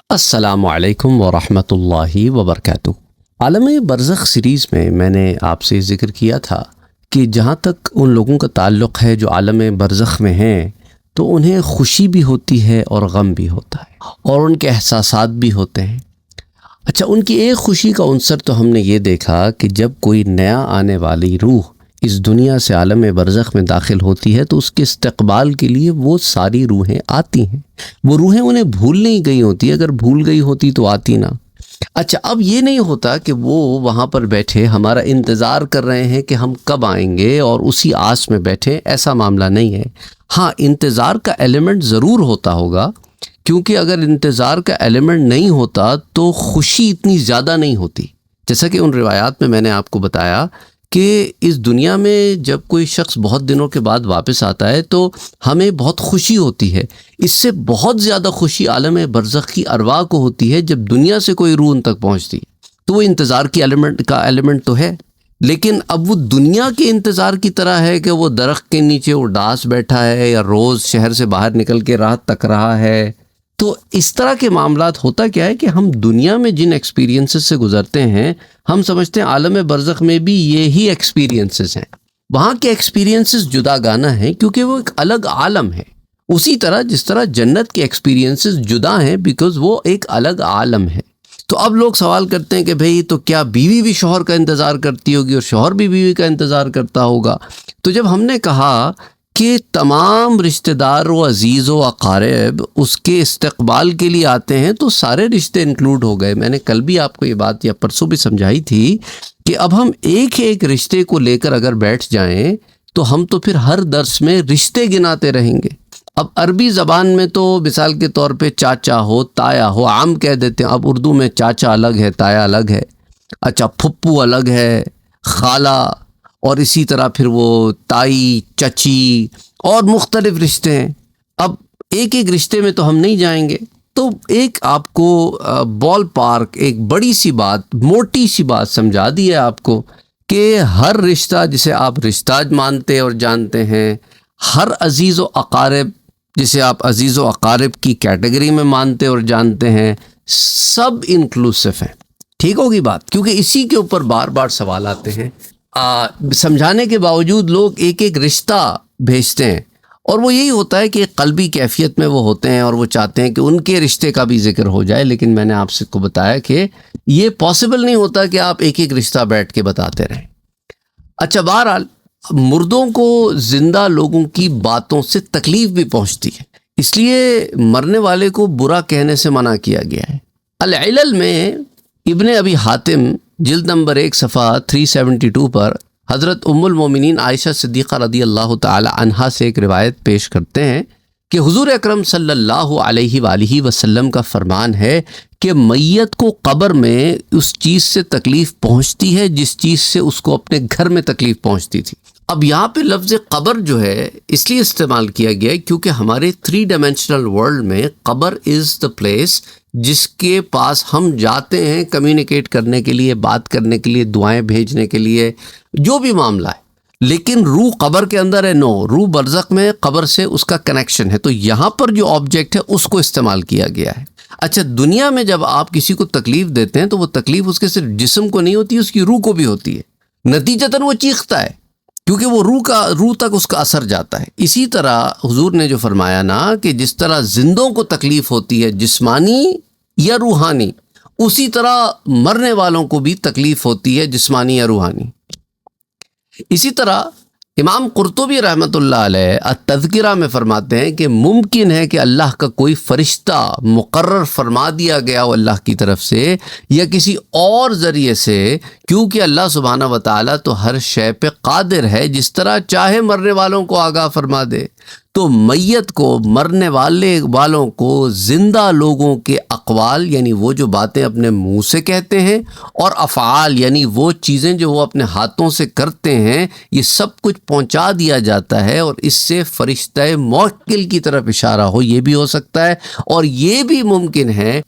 السلام علیکم ورحمۃ اللہ وبرکاتہ۔ عالم برزخ سیریز میں نے آپ سے ذکر کیا تھا کہ جہاں تک ان لوگوں کا تعلق ہے جو عالم برزخ میں ہیں تو انہیں خوشی بھی ہوتی ہے اور غم بھی ہوتا ہے اور ان کے احساسات بھی ہوتے ہیں۔ اچھا، ان کی ایک خوشی کا عنصر تو ہم نے یہ دیکھا کہ جب کوئی نیا آنے والی روح اس دنیا سے عالم برزخ میں داخل ہوتی ہے تو اس کے استقبال کے لیے وہ ساری روحیں آتی ہیں۔ وہ روحیں انہیں بھول نہیں گئی ہوتی، اگر بھول گئی ہوتی تو آتی نہ۔ اچھا، اب یہ نہیں ہوتا کہ وہ وہاں پر بیٹھے ہمارا انتظار کر رہے ہیں کہ ہم کب آئیں گے اور اسی آس میں بیٹھے، ایسا معاملہ نہیں ہے۔ ہاں، انتظار کا ایلیمنٹ ضرور ہوتا ہوگا، کیونکہ اگر انتظار کا ایلیمنٹ نہیں ہوتا تو خوشی اتنی زیادہ نہیں ہوتی۔ جیسا کہ ان روایات میں نے آپ کو بتایا کہ اس دنیا میں جب کوئی شخص بہت دنوں کے بعد واپس آتا ہے تو ہمیں بہت خوشی ہوتی ہے۔ اس سے بہت زیادہ خوشی عالم برزخ کی ارواح کو ہوتی ہے جب دنیا سے کوئی روح ان تک پہنچتی ہے، تو وہ انتظار کی ایلیمنٹ تو ہے، لیکن اب وہ دنیا کے انتظار کی طرح ہے کہ وہ درخت کے نیچے اڈاس بیٹھا ہے یا روز شہر سے باہر نکل کے راہ تک رہا ہے۔ تو اس طرح کے معاملات ہوتا کیا ہے کہ ہم دنیا میں جن ایکسپیرینسز سے گزرتے ہیں ہم سمجھتے ہیں عالم برزخ میں بھی یہی ایکسپیرینسز ہیں۔ وہاں کے ایکسپیرینسز جدا گانا ہیں کیونکہ وہ ایک الگ عالم ہے، اسی طرح جس طرح جنت کے ایکسپیرینسز جدا ہیں بیکاز وہ ایک الگ عالم ہے۔ تو اب لوگ سوال کرتے ہیں کہ بھئی تو کیا بیوی بھی شوہر کا انتظار کرتی ہوگی اور شوہر بھی بیوی کا انتظار کرتا ہوگا؟ تو جب ہم نے کہا کہ تمام رشتہ دار و عزیز و اقارب اس کے استقبال کے لیے آتے ہیں تو سارے رشتے انکلوڈ ہو گئے۔ میں نے کل بھی آپ کو یہ بات یا پرسوں بھی سمجھائی تھی کہ اب ہم ایک ایک رشتے کو لے کر اگر بیٹھ جائیں تو ہم تو پھر ہر درس میں رشتے گناتے رہیں گے۔ اب عربی زبان میں تو مثال کے طور پہ چاچا ہو، تایا ہو، عام کہہ دیتے ہیں۔ اب اردو میں چاچا الگ ہے، تایا الگ ہے، اچھا پھپھو الگ ہے، خالہ، اور اسی طرح پھر وہ تائی، چچی اور مختلف رشتے ہیں۔ اب ایک ایک رشتے میں تو ہم نہیں جائیں گے، تو ایک آپ کو بال پارک ایک بڑی سی بات، موٹی سی بات سمجھا دی ہے آپ کو کہ ہر رشتہ جسے آپ رشتہ مانتے اور جانتے ہیں، ہر عزیز و اقارب جسے آپ عزیز و اقارب کی کیٹیگری میں مانتے اور جانتے ہیں، سب انکلوسیو ہیں۔ ٹھیک ہوگی بات؟ کیونکہ اسی کے اوپر بار بار سوال آتے ہیں، سمجھانے کے باوجود لوگ ایک ایک رشتہ بھیجتے ہیں، اور وہ یہی ہوتا ہے کہ قلبی کیفیت میں وہ ہوتے ہیں اور وہ چاہتے ہیں کہ ان کے رشتے کا بھی ذکر ہو جائے، لیکن میں نے آپ سے کو بتایا کہ یہ پاسبل نہیں ہوتا کہ آپ ایک ایک رشتہ بیٹھ کے بتاتے رہیں۔ اچھا، بہرحال مردوں کو زندہ لوگوں کی باتوں سے تکلیف بھی پہنچتی ہے، اس لیے مرنے والے کو برا کہنے سے منع کیا گیا ہے۔ العلل میں ابن ابی حاتم جلد نمبر 1 صفحہ 372 پر حضرت ام المومنین عائشہ صدیقہ رضی اللہ تعالی عنہا سے ایک روایت پیش کرتے ہیں کہ حضور اکرم صلی اللہ علیہ وآلہ وسلم کا فرمان ہے کہ میت کو قبر میں اس چیز سے تکلیف پہنچتی ہے جس چیز سے اس کو اپنے گھر میں تکلیف پہنچتی تھی۔ اب یہاں پہ لفظ قبر جو ہے اس لیے استعمال کیا گیا ہے کیونکہ ہمارے 3 ڈائمینشنل ورلڈ میں قبر از دا پلیس جس کے پاس ہم جاتے ہیں کمیونیکیٹ کرنے کے لیے، بات کرنے کے لیے، دعائیں بھیجنے کے لیے، جو بھی معاملہ ہے۔ لیکن روح قبر کے اندر ہے، نو، روح برزخ میں قبر سے اس کا کنیکشن ہے، تو یہاں پر جو آبجیکٹ ہے اس کو استعمال کیا گیا ہے۔ اچھا، دنیا میں جب آپ کسی کو تکلیف دیتے ہیں تو وہ تکلیف اس کے صرف جسم کو نہیں ہوتی، اس کی روح کو بھی ہوتی ہے، نتیجتاً وہ چیختا ہے کیونکہ وہ روح تک اس کا اثر جاتا ہے۔ اسی طرح حضور نے جو فرمایا نا کہ جس طرح زندوں کو تکلیف ہوتی ہے جسمانی یا روحانی، اسی طرح مرنے والوں کو بھی تکلیف ہوتی ہے جسمانی یا روحانی۔ اسی طرح امام قرطبی رحمۃ اللہ علیہ التذکرہ میں فرماتے ہیں کہ ممکن ہے کہ اللہ کا کوئی فرشتہ مقرر فرما دیا گیا ہو اللہ کی طرف سے یا کسی اور ذریعے سے، کیونکہ اللہ سبحانہ و تعالیٰ تو ہر شے پہ قادر ہے، جس طرح چاہے مرنے والوں کو آگاہ فرما دے۔ تو میت کو، مرنے والوں کو زندہ لوگوں کے اقوال یعنی وہ جو باتیں اپنے منہ سے کہتے ہیں، اور افعال یعنی وہ چیزیں جو وہ اپنے ہاتھوں سے کرتے ہیں، یہ سب کچھ پہنچا دیا جاتا ہے، اور اس سے فرشتہ موکل کی طرف اشارہ ہو یہ بھی ہو سکتا ہے، اور یہ بھی ممکن ہے،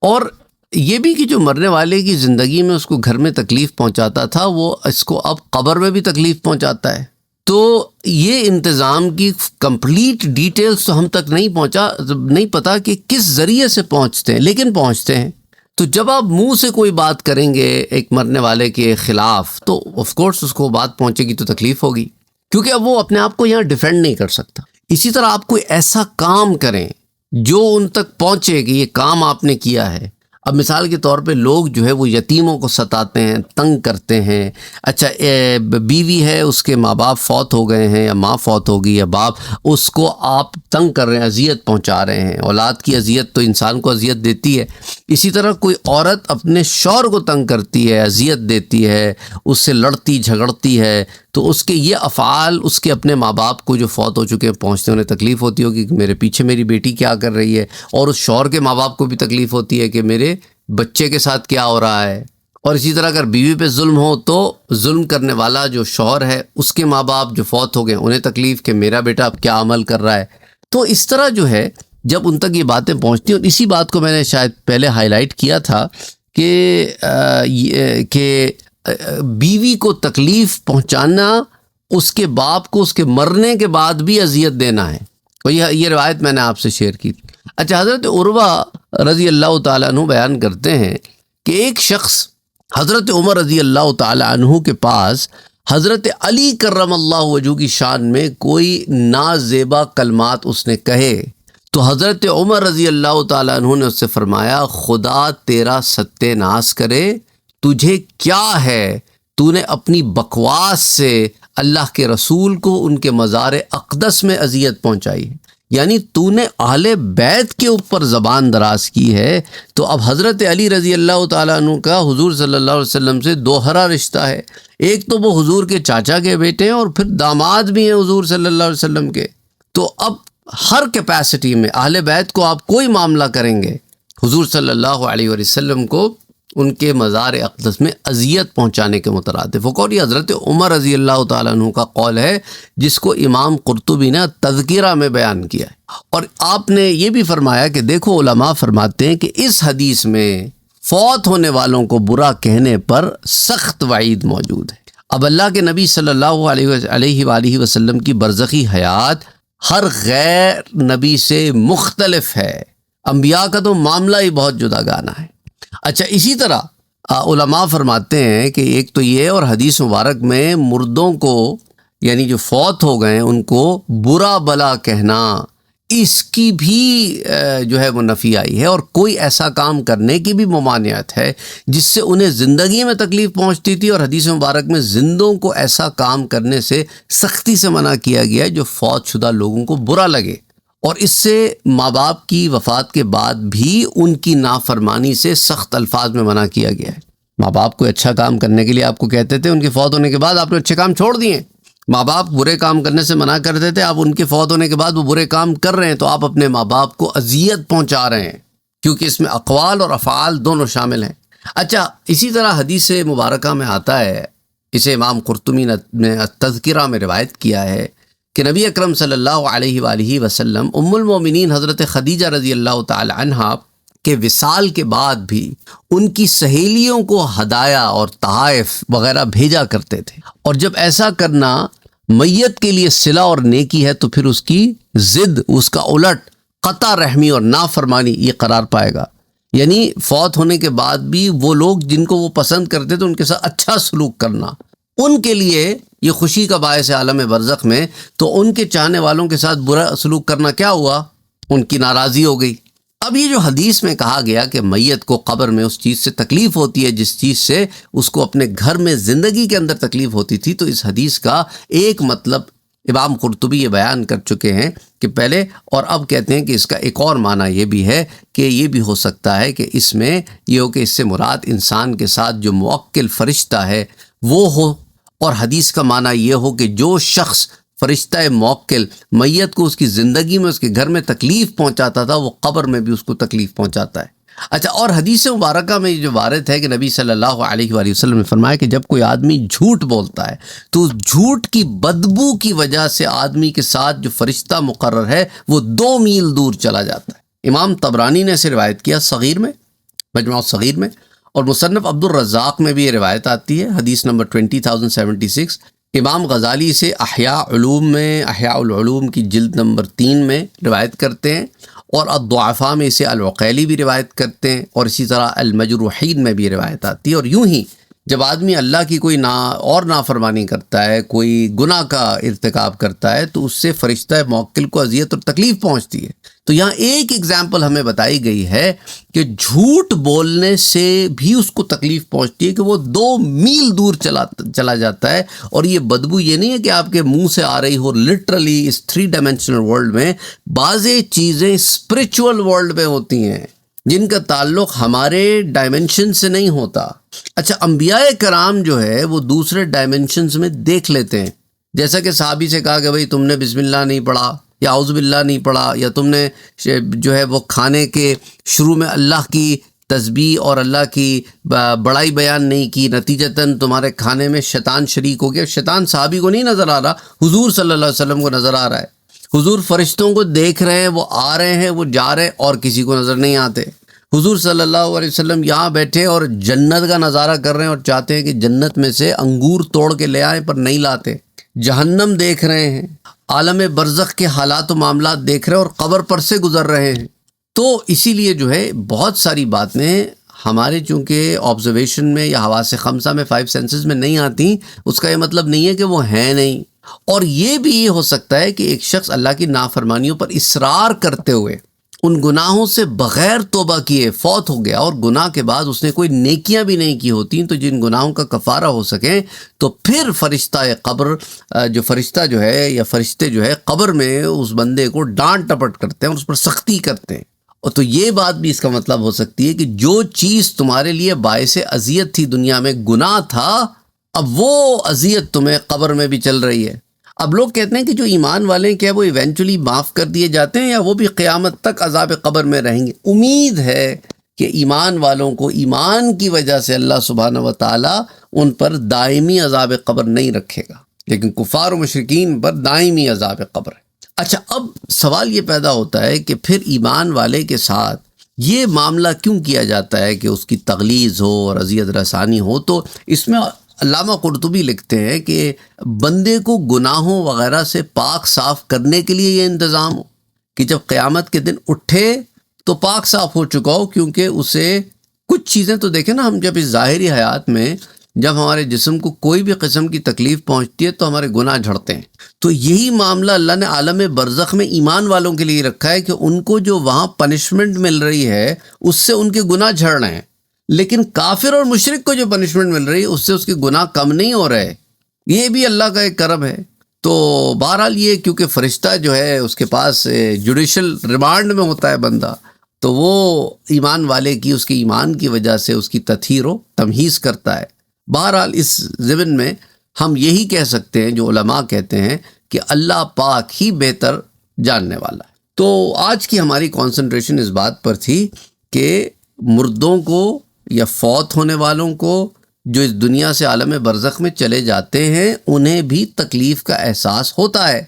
اور یہ بھی کہ جو مرنے والے کی زندگی میں اس کو گھر میں تکلیف پہنچاتا تھا وہ اس کو اب قبر میں بھی تکلیف پہنچاتا ہے۔ تو یہ انتظام کی کمپلیٹ ڈیٹیلز تو ہم تک نہیں پتا کہ کس ذریعے سے پہنچتے ہیں، لیکن پہنچتے ہیں۔ تو جب آپ منہ سے کوئی بات کریں گے ایک مرنے والے کے خلاف تو آف کورس اس کو بات پہنچے گی تو تکلیف ہوگی، کیونکہ اب وہ اپنے آپ کو یہاں ڈیفینڈ نہیں کر سکتا۔ اسی طرح آپ کوئی ایسا کام کریں جو ان تک پہنچے کہ یہ کام آپ نے کیا ہے۔ اب مثال کے طور پہ لوگ جو ہے وہ یتیموں کو ستاتے ہیں، تنگ کرتے ہیں۔ اچھا بیوی ہے، اس کے ماں باپ فوت ہو گئے ہیں یا ماں فوت ہو گئی یا باپ، اس کو آپ تنگ کر رہے ہیں، اذیت پہنچا رہے ہیں۔ اولاد کی اذیت تو انسان کو اذیت دیتی ہے، اسی طرح کوئی عورت اپنے شوہر کو تنگ کرتی ہے، اذیت دیتی ہے، اس سے لڑتی جھگڑتی ہے، تو اس کے یہ افعال اس کے اپنے ماں باپ کو جو فوت ہو چکے ہیں پہنچتے انہیں تکلیف ہوتی ہوگی کہ میرے پیچھے میری بیٹی کیا کر رہی ہے، اور اس شوہر کے ماں باپ کو بھی تکلیف ہوتی ہے کہ میرے بچے کے ساتھ کیا ہو رہا ہے۔ اور اسی طرح اگر بیوی پہ ظلم ہو تو ظلم کرنے والا جو شوہر ہے اس کے ماں باپ جو فوت ہو گئے انہیں تکلیف کہ میرا بیٹا اب کیا عمل کر رہا ہے۔ تو اس طرح جو ہے جب ان تک یہ باتیں پہنچتی ہیں، اور اسی بات کو میں نے شاید پہلے ہائی لائٹ کیا تھا کہ بیوی کو تکلیف پہنچانا اس کے باپ کو اس کے مرنے کے بعد بھی اذیت دینا ہے، اور یہ روایت میں نے آپ سے شیئر کی۔ اچھا، حضرت عروہ رضی اللہ تعالیٰ عنہ بیان کرتے ہیں کہ ایک شخص حضرت عمر رضی اللہ تعالیٰ عنہ کے پاس حضرت علی کرم اللہ وجہہ کی شان میں کوئی نازیبا کلمات اس نے کہے تو حضرت عمر رضی اللہ تعالیٰ عنہ نے اس سے فرمایا، خدا تیرا ستیہ ناش کرے، تجھے کیا ہے، تو نے اپنی بکواس سے اللہ کے رسول کو ان کے مزار اقدس میں اذیت پہنچائی ہے، یعنی تو نے اہل بیت کے اوپر زبان دراز کی ہے۔ تو اب حضرت علی رضی اللہ تعالیٰ عنہ کا حضور صلی اللہ علیہ وسلم سے دوہرا رشتہ ہے، ایک تو وہ حضور کے چاچا کے بیٹے ہیں اور پھر داماد بھی ہیں حضور صلی اللہ علیہ وسلم کے۔ تو اب ہر کیپیسٹی میں اہل بیت کو آپ کوئی معاملہ کریں گے، حضور صلی اللہ علیہ وسلم کو ان کے مزار اقدس میں اذیت پہنچانے کے مترادف۔ اور یہ حضرت عمر رضی اللہ تعالیٰ عنہ کا قول ہے جس کو امام قرطبی نے تذکرہ میں بیان کیا ہے۔ اور آپ نے یہ بھی فرمایا کہ دیکھو علماء فرماتے ہیں کہ اس حدیث میں فوت ہونے والوں کو برا کہنے پر سخت وعید موجود ہے۔ اب اللہ کے نبی صلی اللہ علیہ وآلہ وسلم کی برزخی حیات ہر غیر نبی سے مختلف ہے، انبیاء کا تو معاملہ ہی بہت جدا گانا ہے۔ اچھا، اسی طرح علماء فرماتے ہیں کہ ایک تو یہ، اور حدیث مبارک میں مردوں کو یعنی جو فوت ہو گئے ان کو برا بلا کہنا، اس کی بھی جو ہے وہ نفی آئی ہے، اور کوئی ایسا کام کرنے کی بھی ممانعت ہے جس سے انہیں زندگی میں تکلیف پہنچتی تھی، اور حدیث مبارک میں زندوں کو ایسا کام کرنے سے سختی سے منع کیا گیا ہے جو فوت شدہ لوگوں کو برا لگے۔ اور اس سے ماں باپ کی وفات کے بعد بھی ان کی نافرمانی سے سخت الفاظ میں منع کیا گیا ہے۔ ماں باپ کو اچھا کام کرنے کے لیے آپ کو کہتے تھے، ان کے فوت ہونے کے بعد آپ نے اچھے کام چھوڑ دیے۔ ماں باپ برے کام کرنے سے منع کرتے تھے، آپ ان کے فوت ہونے کے بعد وہ برے کام کر رہے ہیں، تو آپ اپنے ماں باپ کو اذیت پہنچا رہے ہیں، کیونکہ اس میں اقوال اور افعال دونوں شامل ہیں۔ اچھا، اسی طرح حدیث مبارکہ میں آتا ہے، اسے امام قرطبی نے تذکرہ میں روایت کیا ہے کہ نبی اکرم صلی اللہ علیہ وآلہ وسلم ام المومنین حضرت خدیجہ رضی اللہ تعالی عنہا کے وصال کے بعد بھی ان کی سہیلیوں کو ہدایہ اور تحائف وغیرہ بھیجا کرتے تھے، اور جب ایسا کرنا میت کے لیے صلہ اور نیکی ہے تو پھر اس کی ضد، اس کا الٹ قطع رحمی اور نافرمانی یہ قرار پائے گا۔ یعنی فوت ہونے کے بعد بھی وہ لوگ جن کو وہ پسند کرتے تھے ان کے ساتھ اچھا سلوک کرنا، ان کے لیے یہ خوشی کا باعث عالم برزخ میں، تو ان کے چاہنے والوں کے ساتھ برا سلوک کرنا کیا ہوا؟ ان کی ناراضی ہو گئی۔ اب یہ جو حدیث میں کہا گیا کہ میت کو قبر میں اس چیز سے تکلیف ہوتی ہے جس چیز سے اس کو اپنے گھر میں زندگی کے اندر تکلیف ہوتی تھی، تو اس حدیث کا ایک مطلب امام قرطبی یہ بیان کر چکے ہیں کہ پہلے، اور اب کہتے ہیں کہ اس کا ایک اور معنی یہ بھی ہے کہ یہ بھی ہو سکتا ہے کہ اس میں یہ ہو کہ اس سے مراد انسان کے ساتھ جو موکل فرشتہ ہے وہ ہو، اور حدیث کا معنی یہ ہو کہ جو شخص فرشتہ موکل میت کو اس کی زندگی میں اس کے گھر میں تکلیف پہنچاتا تھا وہ قبر میں بھی اس کو تکلیف پہنچاتا ہے۔ اچھا، اور حدیث مبارکہ میں یہ جو وارد ہے کہ نبی صلی اللہ علیہ وآلہ وسلم نے فرمایا کہ جب کوئی آدمی جھوٹ بولتا ہے تو جھوٹ کی بدبو کی وجہ سے آدمی کے ساتھ جو فرشتہ مقرر ہے وہ 2 میل دور چلا جاتا ہے۔ امام طبرانی نے اسے روایت کیا صغیر میں، مجموع الصغیر میں، اور مصنف عبد الرزاق میں بھی یہ روایت آتی ہے، حدیث نمبر 20076 امام غزالی سے احیاء العلوم کی جلد نمبر 3 میں روایت کرتے ہیں، اور الضعفاء میں اسے العقیلی بھی روایت کرتے ہیں، اور اسی طرح المجروحین میں بھی روایت آتی ہے۔ اور یوں ہی جب آدمی اللہ کی کوئی نافرمانی کرتا ہے، کوئی گناہ کا ارتکاب کرتا ہے، تو اس سے فرشتہ موکل کو اذیت اور تکلیف پہنچتی ہے۔ تو یہاں ایک ایگزامپل ہمیں بتائی گئی ہے کہ جھوٹ بولنے سے بھی اس کو تکلیف پہنچتی ہے، کہ وہ 2 میل دور چلا جاتا ہے، اور یہ بدبو یہ نہیں ہے کہ آپ کے منہ سے آ رہی ہو، لٹرلی اس 3 ڈائمینشنل ورلڈ میں بعض چیزیں اسپرچول ورلڈ میں ہوتی ہیں جن کا تعلق ہمارے ڈائمینشن سے نہیں ہوتا۔ اچھا، انبیاء کرام جو ہے وہ دوسرے ڈائمینشنز میں دیکھ لیتے ہیں، جیسا کہ صحابی سے کہا کہ بھئی تم نے بسم اللہ نہیں پڑھا، یا اعوذ باللہ نہیں پڑھا، یا تم نے جو ہے وہ کھانے کے شروع میں اللہ کی تسبیح اور اللہ کی بڑائی بیان نہیں کی، نتیجتاً تمہارے کھانے میں شیطان شریک ہو گیا۔ شیطان صحابی کو نہیں نظر آ رہا، حضور صلی اللہ علیہ وسلم کو نظر آ رہا ہے۔ حضور فرشتوں کو دیکھ رہے ہیں، وہ آ رہے ہیں، وہ جا رہے ہیں، اور کسی کو نظر نہیں آتے۔ حضور صلی اللہ علیہ وسلم یہاں بیٹھے اور جنت کا نظارہ کر رہے ہیں، اور چاہتے ہیں کہ جنت میں سے انگور توڑ کے لے آئیں، پر نہیں لاتے۔ جہنم دیکھ رہے ہیں، عالم برزخ کے حالات و معاملات دیکھ رہے ہیں، اور قبر پر سے گزر رہے ہیں۔ تو اسی لیے جو ہے بہت ساری باتیں ہمارے چونکہ آبزرویشن میں یا حواس خمسہ میں 5 سینسز میں نہیں آتی، اس کا یہ مطلب نہیں ہے کہ وہ ہیں نہیں۔ اور یہ بھی ہو سکتا ہے کہ ایک شخص اللہ کی نافرمانیوں پر اصرار کرتے ہوئے ان گناہوں سے بغیر توبہ کیے فوت ہو گیا، اور گناہ کے بعد اس نے کوئی نیکیاں بھی نہیں کی ہوتی، تو جن گناہوں کا کفارہ ہو سکیں، تو پھر فرشتہ فرشتے جو ہے قبر میں اس بندے کو ڈانٹ ٹپٹ کرتے ہیں اور اس پر سختی کرتے ہیں۔ اور تو یہ بات بھی اس کا مطلب ہو سکتی ہے کہ جو چیز تمہارے لیے باعث اذیت تھی دنیا میں، گناہ تھا، اب وہ اذیت تمہیں قبر میں بھی چل رہی ہے۔ اب لوگ کہتے ہیں کہ جو ایمان والے ہیں، کیا وہ ایونچولی معاف کر دیے جاتے ہیں، یا وہ بھی قیامت تک عذاب قبر میں رہیں گے؟ امید ہے کہ ایمان والوں کو ایمان کی وجہ سے اللہ سبحانہ و تعالیٰ ان پر دائمی عذاب قبر نہیں رکھے گا، لیکن کفار و مشرکین پر دائمی عذاب قبر ہے۔ اچھا، اب سوال یہ پیدا ہوتا ہے کہ پھر ایمان والے کے ساتھ یہ معاملہ کیوں کیا جاتا ہے کہ اس کی تغلیظ ہو اور اذیت رسانی ہو؟ تو اس میں علامہ قرطبی لکھتے ہیں کہ بندے کو گناہوں وغیرہ سے پاک صاف کرنے کے لیے یہ انتظام ہو کہ جب قیامت کے دن اٹھے تو پاک صاف ہو چکا ہو، کیونکہ اسے کچھ چیزیں تو دیکھیں نا، ہم جب اس ظاہری حیات میں جب ہمارے جسم کو کوئی بھی قسم کی تکلیف پہنچتی ہے تو ہمارے گناہ جھڑتے ہیں۔ تو یہی معاملہ اللہ نے عالم برزخ میں ایمان والوں کے لیے رکھا ہے کہ ان کو جو وہاں پنشمنٹ مل رہی ہے اس سے ان کے گناہ جھڑ رہے ہیں، لیکن کافر اور مشرک کو جو پنشمنٹ مل رہی ہے اس سے اس کے گناہ کم نہیں ہو رہے۔ یہ بھی اللہ کا ایک کرم ہے۔ تو بہرحال یہ کیونکہ فرشتہ جو ہے اس کے پاس جوڈیشل ریمانڈ میں ہوتا ہے بندہ، تو وہ ایمان والے کی اس کے ایمان کی وجہ سے اس کی تطہیر و تمہیز کرتا ہے۔ بہرحال اس ضمن میں ہم یہی کہہ سکتے ہیں جو علماء کہتے ہیں کہ اللہ پاک ہی بہتر جاننے والا ہے۔ تو آج کی ہماری کنسنٹریشن اس بات پر تھی کہ مردوں کو یا فوت ہونے والوں کو جو اس دنیا سے عالم برزخ میں چلے جاتے ہیں انہیں بھی تکلیف کا احساس ہوتا ہے،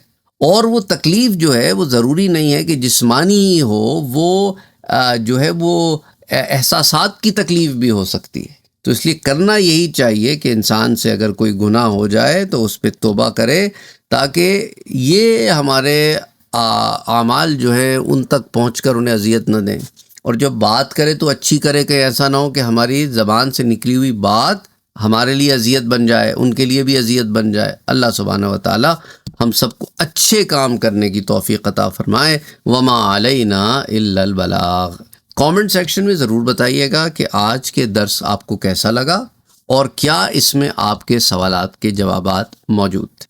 اور وہ تکلیف جو ہے وہ ضروری نہیں ہے کہ جسمانی ہی ہو، وہ جو ہے وہ احساسات کی تکلیف بھی ہو سکتی ہے۔ تو اس لیے کرنا یہی چاہیے کہ انسان سے اگر کوئی گناہ ہو جائے تو اس پہ توبہ کرے، تاکہ یہ ہمارے اعمال جو ہیں ان تک پہنچ کر انہیں اذیت نہ دیں، اور جب بات کرے تو اچھی کرے کہ ایسا نہ ہو کہ ہماری زبان سے نکلی ہوئی بات ہمارے لیے اذیت بن جائے، ان کے لیے بھی اذیت بن جائے۔ اللہ سبحانہ و تعالی ہم سب کو اچھے کام کرنے کی توفیق عطا فرمائے۔ وما علینا الا البلاغ۔ کامنٹ سیکشن میں ضرور بتائیے گا کہ آج کے درس آپ کو کیسا لگا، اور کیا اس میں آپ کے سوالات کے جوابات موجود تھے۔